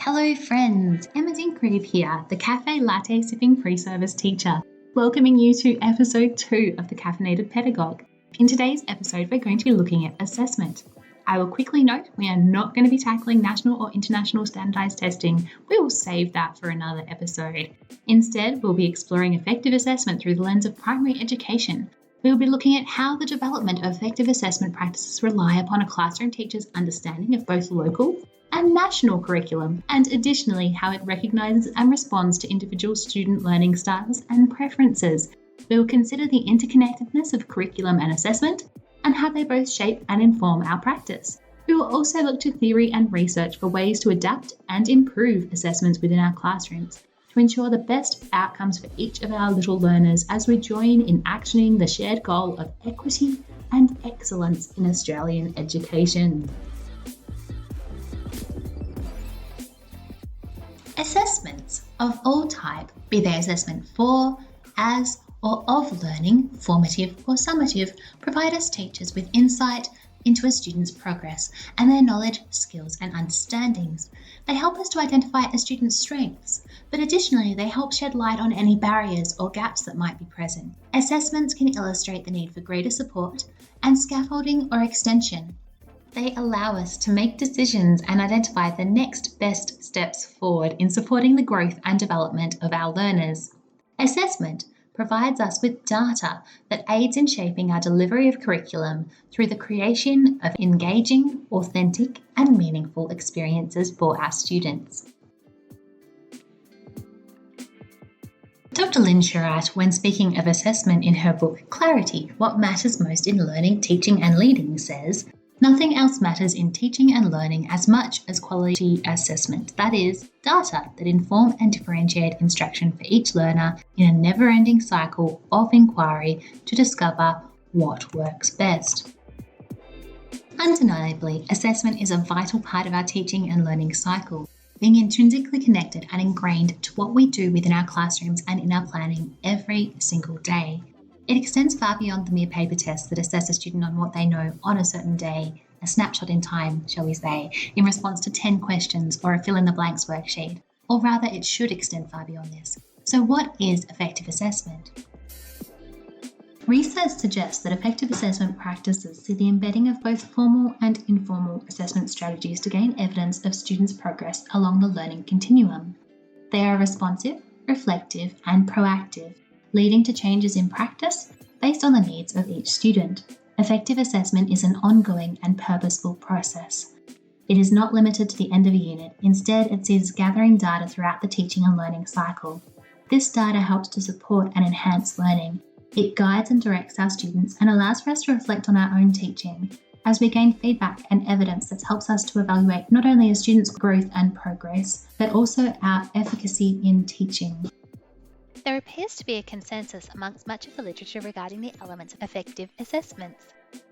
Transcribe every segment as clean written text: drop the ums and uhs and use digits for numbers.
Hello friends, Imogen Creve here, the cafe latte sipping pre-service teacher, welcoming you to episode 2 of the Caffeinated Pedagogue. In today's episode, we're going to be looking at assessment. I will quickly note we are not going to be tackling national or international standardized testing. We will save that for another episode. Instead, we'll be exploring effective assessment through the lens of primary education. We will be looking at how the development of effective assessment practices rely upon a classroom teacher's understanding of both local and national curriculum, and additionally how it recognises and responds to individual student learning styles and preferences. We will consider the interconnectedness of curriculum and assessment, and how they both shape and inform our practice. We will also look to theory and research for ways to adapt and improve assessments within our classrooms to ensure the best outcomes for each of our little learners as we join in actioning the shared goal of equity and excellence in Australian education. Assessments of all type, be they assessment for, as, or of learning, formative or summative, provide us teachers with insight into a student's progress and their knowledge, skills and understandings. They help us to identify a student's strengths, but additionally they help shed light on any barriers or gaps that might be present. Assessments can illustrate the need for greater support and scaffolding or extension. They allow us to make decisions and identify the next best steps forward in supporting the growth and development of our learners. Assessment provides us with data that aids in shaping our delivery of curriculum through the creation of engaging, authentic, and meaningful experiences for our students. Dr. Lynn Sherratt, when speaking of assessment in her book Clarity, What Matters Most in Learning, Teaching and Leading, says, "Nothing else matters in teaching and learning as much as quality assessment, that is, data that inform and differentiate instruction for each learner in a never-ending cycle of inquiry to discover what works best." Undeniably, assessment is a vital part of our teaching and learning cycle, being intrinsically connected and ingrained to what we do within our classrooms and in our planning every single day. It extends far beyond the mere paper tests that assess a student on what they know on a certain day, a snapshot in time, shall we say, in response to 10 questions or a fill-in-the-blanks worksheet. Or rather, it should extend far beyond this. So what is effective assessment? Research suggests that effective assessment practices see the embedding of both formal and informal assessment strategies to gain evidence of students' progress along the learning continuum. They are responsive, reflective, and proactive, leading to changes in practice based on the needs of each student. Effective assessment is an ongoing and purposeful process. It is not limited to the end of a unit. Instead, it sees gathering data throughout the teaching and learning cycle. This data helps to support and enhance learning. It guides and directs our students and allows for us to reflect on our own teaching as we gain feedback and evidence that helps us to evaluate not only a student's growth and progress, but also our efficacy in teaching. There appears to be a consensus amongst much of the literature regarding the elements of effective assessments.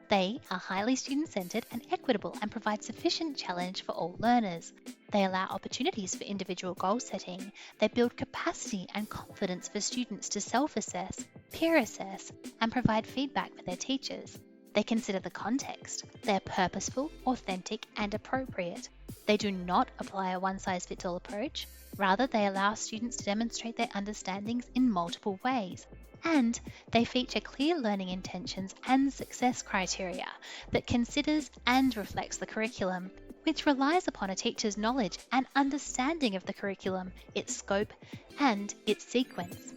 They are highly student-centred and equitable and provide sufficient challenge for all learners. They allow opportunities for individual goal setting. They build capacity and confidence for students to self-assess, peer assess, and provide feedback for their teachers. They consider the context. They are purposeful, authentic, and appropriate. They do not apply a one-size-fits-all approach. Rather, they allow students to demonstrate their understandings in multiple ways. And they feature clear learning intentions and success criteria that considers and reflects the curriculum, which relies upon a teacher's knowledge and understanding of the curriculum, its scope, and its sequence.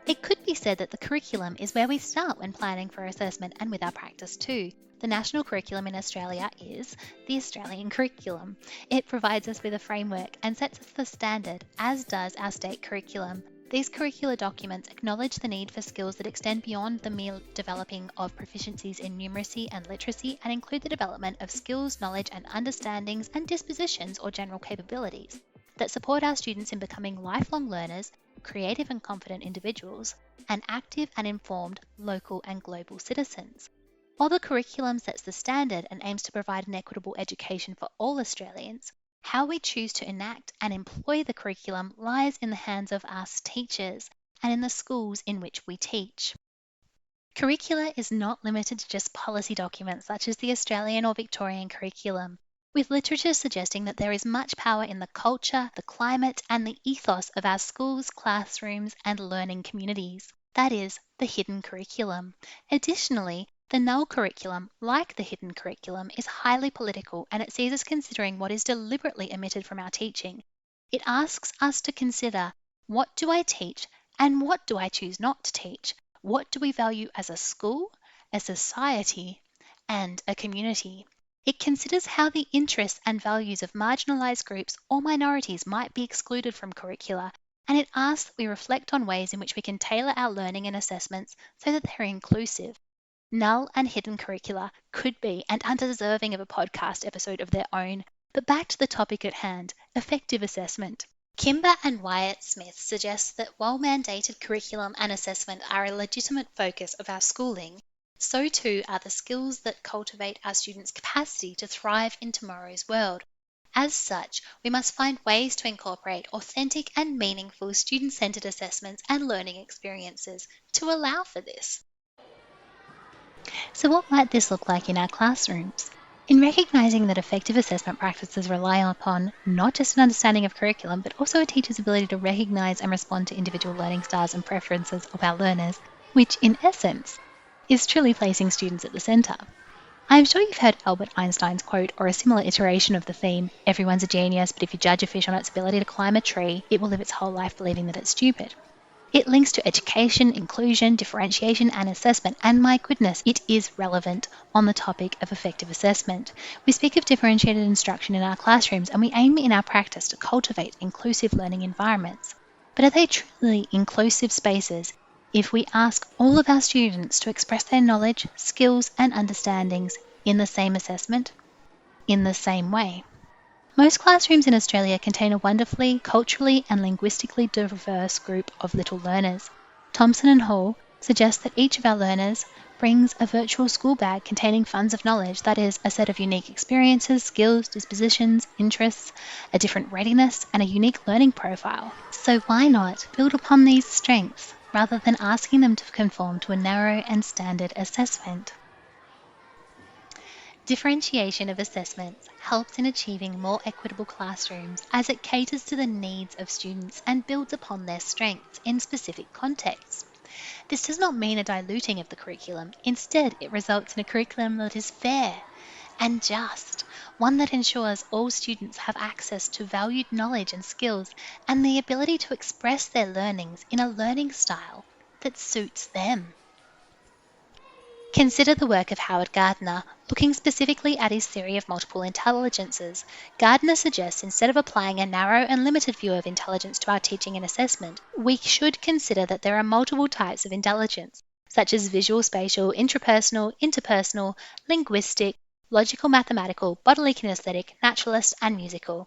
It could be said that the curriculum is where we start when planning for assessment and with our practice too. The national curriculum in Australia is the Australian curriculum. It provides us with a framework and sets us the standard, as does our state curriculum. These curricular documents acknowledge the need for skills that extend beyond the mere developing of proficiencies in numeracy and literacy and include the development of skills, knowledge and understandings and dispositions or general capabilities that support our students in becoming lifelong learners, creative and confident individuals, and active and informed local and global citizens. While the curriculum sets the standard and aims to provide an equitable education for all Australians, how we choose to enact and employ the curriculum lies in the hands of us teachers and in the schools in which we teach. Curricula is not limited to just policy documents such as the Australian or Victorian curriculum. with literature suggesting that there is much power in the culture, the climate, and the ethos of our schools, classrooms, and learning communities. That is, the hidden curriculum. Additionally, the null curriculum, like the hidden curriculum, is highly political and it sees us considering what is deliberately omitted from our teaching. It asks us to consider, what do I teach and what do I choose not to teach? What do we value as a school, a society, and a community? It considers how the interests and values of marginalised groups or minorities might be excluded from curricula, and it asks that we reflect on ways in which we can tailor our learning and assessments so that they're inclusive. Null and hidden curricula could be and are deserving of a podcast episode of their own, but back to the topic at hand, effective assessment. Kimber and Wyatt Smith suggest that while mandated curriculum and assessment are a legitimate focus of our schooling, so too are the skills that cultivate our students' capacity to thrive in tomorrow's world. As such, we must find ways to incorporate authentic and meaningful student-centered assessments and learning experiences to allow for this. So what might this look like in our classrooms? In recognising that effective assessment practices rely upon not just an understanding of curriculum, but also a teacher's ability to recognise and respond to individual learning styles and preferences of our learners, which in essence is truly placing students at the centre. I'm sure you've heard Albert Einstein's quote or a similar iteration of the theme, everyone's a genius, but if you judge a fish on its ability to climb a tree, it will live its whole life believing that it's stupid. It links to education, inclusion, differentiation, and assessment, and my goodness, it is relevant on the topic of effective assessment. We speak of differentiated instruction in our classrooms, and we aim in our practice to cultivate inclusive learning environments. But are they truly inclusive spaces if we ask all of our students to express their knowledge, skills, and understandings in the same assessment, in the same way? Most classrooms in Australia contain a wonderfully, culturally and linguistically diverse group of little learners. Thompson and Hall suggest that each of our learners brings a virtual school bag containing funds of knowledge, that is, a set of unique experiences, skills, dispositions, interests, a different readiness, and a unique learning profile. So why not build upon these strengths rather than asking them to conform to a narrow and standard assessment? Differentiation of assessments helps in achieving more equitable classrooms as it caters to the needs of students and builds upon their strengths in specific contexts. This does not mean a diluting of the curriculum. Instead, it results in a curriculum that is fair and just, one that ensures all students have access to valued knowledge and skills and the ability to express their learnings in a learning style that suits them. Consider the work of Howard Gardner, looking specifically at his theory of multiple intelligences. Gardner suggests instead of applying a narrow and limited view of intelligence to our teaching and assessment, we should consider that there are multiple types of intelligence, such as visual, spatial, intrapersonal, interpersonal, linguistic, logical, mathematical, bodily kinesthetic, naturalist, and musical.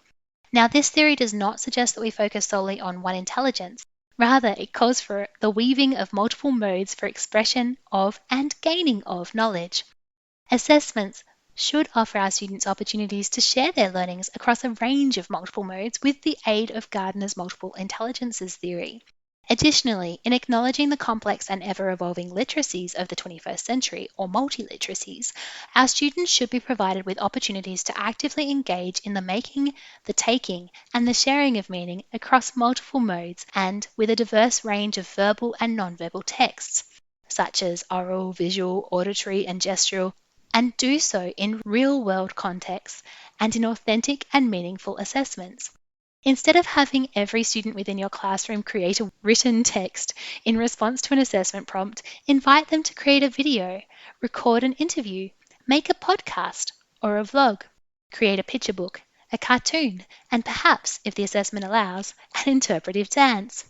Now, this theory does not suggest that we focus solely on one intelligence. Rather, it calls for the weaving of multiple modes for expression of and gaining of knowledge. Assessments should offer our students opportunities to share their learnings across a range of multiple modes with the aid of Gardner's multiple intelligences theory. Additionally, in acknowledging the complex and ever-evolving literacies of the 21st century, or multiliteracies, our students should be provided with opportunities to actively engage in the making, the taking, and the sharing of meaning across multiple modes and with a diverse range of verbal and nonverbal texts, such as oral, visual, auditory, and gestural, and do so in real-world contexts and in authentic and meaningful assessments. Instead of having every student within your classroom create a written text in response to an assessment prompt, invite them to create a video, record an interview, make a podcast or a vlog, create a picture book, a cartoon, and perhaps, if the assessment allows, an interpretive dance.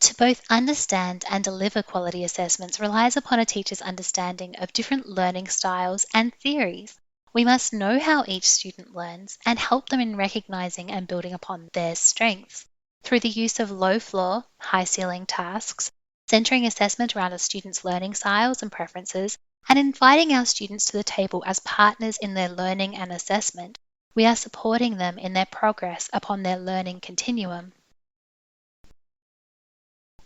To both understand and deliver quality assessments relies upon a teacher's understanding of different learning styles and theories. We must know how each student learns and help them in recognizing and building upon their strengths through the use of low floor, high ceiling tasks, centering assessment around a student's learning styles and preferences, and inviting our students to the table as partners in their learning and assessment. We are supporting them in their progress upon their learning continuum.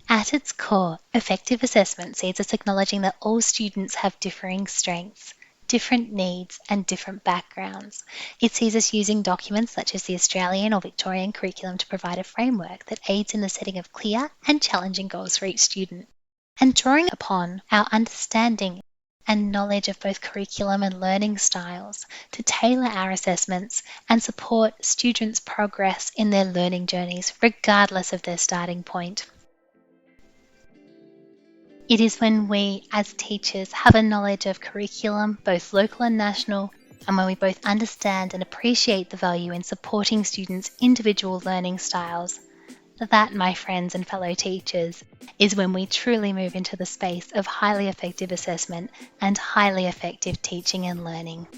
At its core, effective assessment sees us acknowledging that all students have differing strengths, different needs and different backgrounds. It sees us using documents such as the Australian or Victorian curriculum to provide a framework that aids in the setting of clear and challenging goals for each student, and drawing upon our understanding and knowledge of both curriculum and learning styles to tailor our assessments and support students' progress in their learning journeys, regardless of their starting point. It is when we, as teachers, have a knowledge of curriculum, both local and national, and when we both understand and appreciate the value in supporting students' individual learning styles, that, my friends and fellow teachers, is when we truly move into the space of highly effective assessment and highly effective teaching and learning.